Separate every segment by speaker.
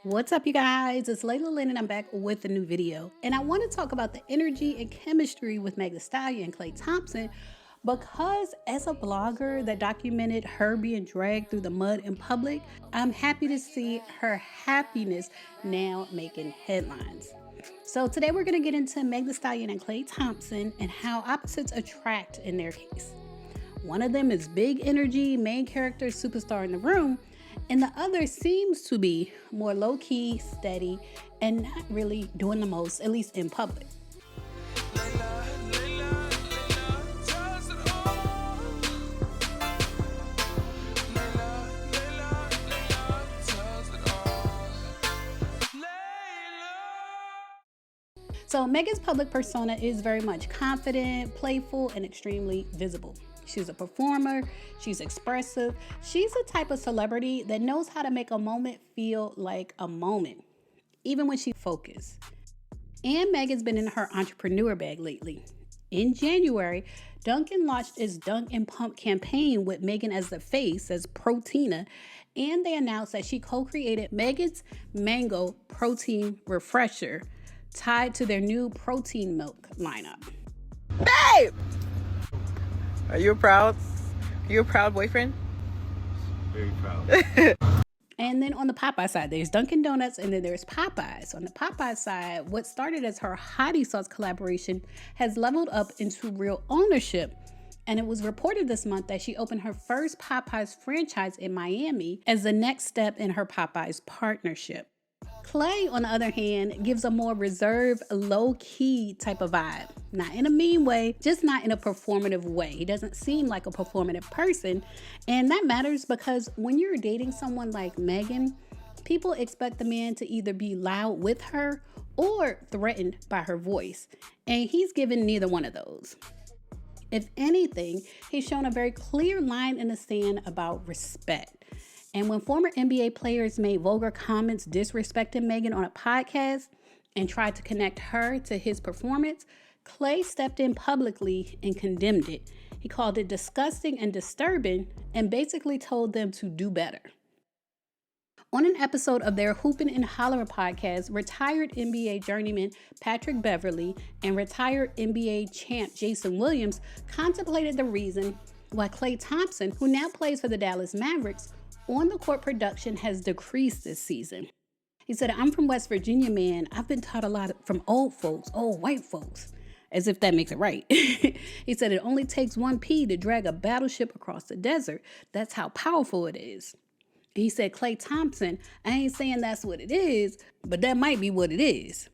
Speaker 1: What's up, you guys? It's Layla Lynn, and I'm back with a new video. And I want to talk about the energy and chemistry with Meg Thee Stallion and Klay Thompson, because as a blogger that documented her being dragged through the mud in public, I'm happy to see her happiness now making headlines. So today we're going to get into Meg Thee Stallion and Klay Thompson and how opposites attract in their case. One of them is big energy, main character, superstar in the room, and the other seems to be more low-key, steady, and not really doing the most, at least in public. So Megan's public persona is very much confident, playful, and extremely visible. She's a performer, she's expressive, she's a type of celebrity that knows how to make a moment feel like a moment, even when she's focused. And Megan's been in her entrepreneur bag lately. In January, Dunkin' launched its Dunk and Pump campaign with Megan as the face, as Proteina, and they announced that she co-created Megan's Mango Protein Refresher, tied to their new protein milk lineup.
Speaker 2: Babe! Are you proud? Are you a proud boyfriend?
Speaker 3: Very proud.
Speaker 1: And then on the Popeye side, there's Dunkin' Donuts, and then there's Popeyes. On the Popeye side, what started as her hottie sauce collaboration has leveled up into real ownership. And it was reported this month that she opened her first Popeyes franchise in Miami as the next step in her Popeyes partnership. Klay, on the other hand, gives a more reserved, low-key type of vibe. Not in a mean way, just not in a performative way. He doesn't seem like a performative person, and that matters because when you're dating someone like Megan, people expect the man to either be loud with her or threatened by her voice, and he's given neither one of those. If anything, he's shown a very clear line in the sand about respect. And when former NBA players made vulgar comments disrespecting Megan on a podcast and tried to connect her to his performance, Klay stepped in publicly and condemned it. He called it disgusting and disturbing and basically told them to do better. On an episode of their Hoopin' and Hollering podcast, retired NBA journeyman Patrick Beverley and retired NBA champ Jason Williams contemplated the reason why Klay Thompson, who now plays for the Dallas Mavericks, on-the-court production has decreased this season. He said, "I'm from West Virginia, man. I've been taught a lot from old folks, old white folks," as if that makes it right. He said, "It only takes one pea to drag a battleship across the desert. That's how powerful it is." And he said, "Klay Thompson, I ain't saying that's what it is, but that might be what it is."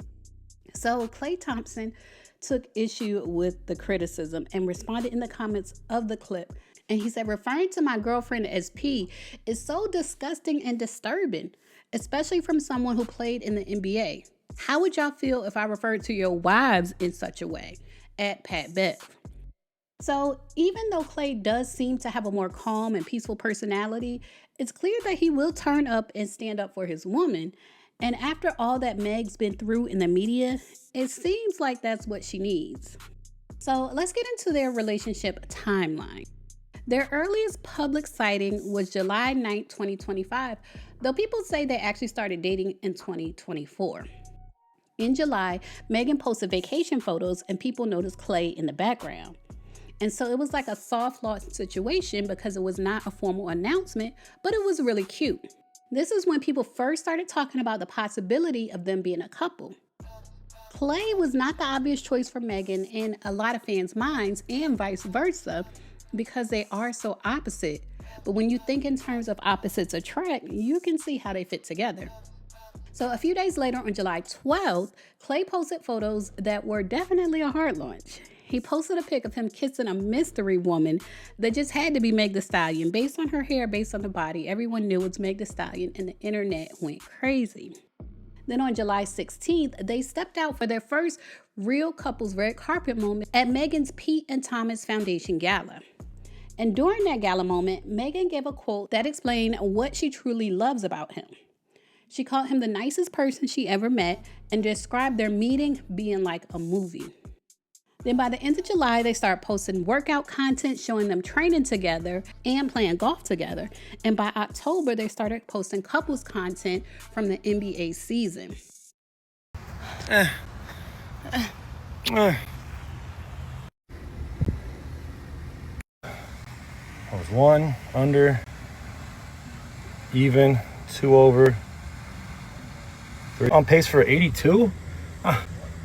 Speaker 1: So Klay Thompson took issue with the criticism and responded in the comments of the clip. And he said, "Referring to my girlfriend as P is so disgusting and disturbing, especially from someone who played in the NBA. How would y'all feel if I referred to your wives in such a way?" At Pat Bev. So even though Klay does seem to have a more calm and peaceful personality, it's clear that he will turn up and stand up for his woman. And after all that Meg's been through in the media, it seems like that's what she needs. So let's get into their relationship timeline. Their earliest public sighting was July 9, 2025, though people say they actually started dating in 2024. In July, Megan posted vacation photos and people noticed Klay in the background. And so it was like a soft launch situation because it was not a formal announcement, but it was really cute. This is when people first started talking about the possibility of them being a couple. Klay was not the obvious choice for Megan in a lot of fans' minds, and vice versa, because they are so opposite. But when you think in terms of opposites attract, you can see how they fit together. So a few days later, on July 12th, Klay posted photos that were definitely a hard launch. He posted a pic of him kissing a mystery woman that just had to be Meg Thee Stallion. Based on her hair, based on the body, everyone knew it was Meg Thee Stallion, and the internet went crazy. Then on July 16th, they stepped out for their first real couples red carpet moment at Megan's Pete and Thomas Foundation Gala. And during that gala moment, Megan gave a quote that explained what she truly loves about him. She called him the nicest person she ever met and described their meeting being like a movie. Then by the end of July, they start posting workout content showing them training together and playing golf together. And by October, they started posting couples content from the NBA season.
Speaker 4: I was 1 under, even, 2 over, 3 on pace for 82.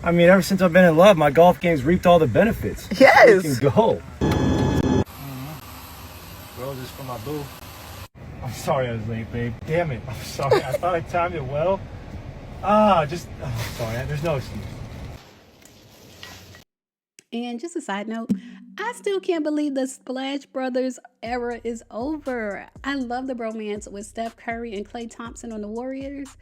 Speaker 4: I mean, ever since I've been in love, my golf game's reaped all the benefits.
Speaker 2: Yes.
Speaker 4: You can go. Roses for my boo. I'm sorry I was late, babe. Damn it. I'm sorry. I thought I timed it well. Sorry. There's no excuse.
Speaker 1: And just a side note, I still can't believe the Splash Brothers era is over. I love the bromance with Steph Curry and Klay Thompson on the Warriors.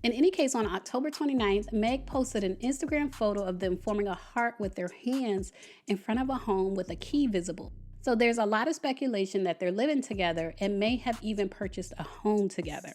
Speaker 1: In any case, on October 29th, Meg posted an Instagram photo of them forming a heart with their hands in front of a home with a key visible. So there's a lot of speculation that they're living together and may have even purchased a home together.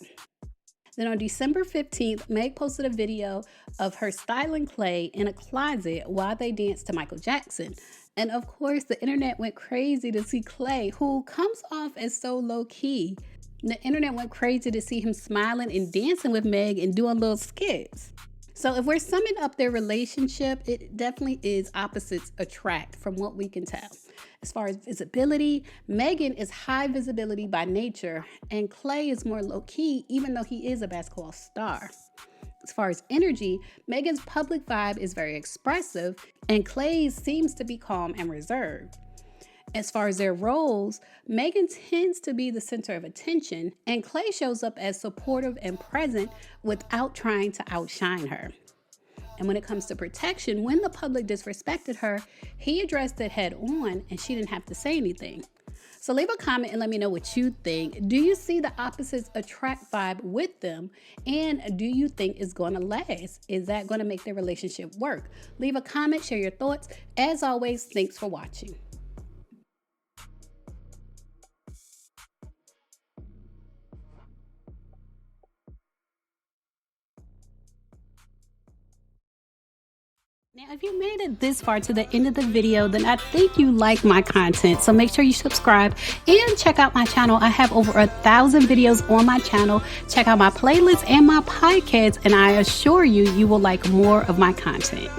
Speaker 1: Then on December 15th, Meg posted a video of her styling Klay in a closet while they danced to Michael Jackson. And of course, the internet went crazy to see Klay, who comes off as so low-key. The internet went crazy to see him smiling and dancing with Meg and doing little skits. So if we're summing up their relationship, it definitely is opposites attract from what we can tell. As far as visibility, Megan is high visibility by nature, and Klay is more low-key, even though he is a basketball star. As far as energy, Megan's public vibe is very expressive, and Klay's seems to be calm and reserved. As far as their roles, Megan tends to be the center of attention, and Klay shows up as supportive and present without trying to outshine her. And when it comes to protection, when the public disrespected her, he addressed it head on, and she didn't have to say anything. So leave a comment and let me know what you think. Do you see the opposites attract vibe with them? And do you think it's going to last? Is that going to make their relationship work? Leave a comment, share your thoughts. As always, thanks for watching. Now, if you made it this far to the end of the video, then I think you like my content. So make sure you subscribe and check out my channel. I have over 1,000 videos on my channel. Check out my playlist and my podcast, and I assure you, you will like more of my content.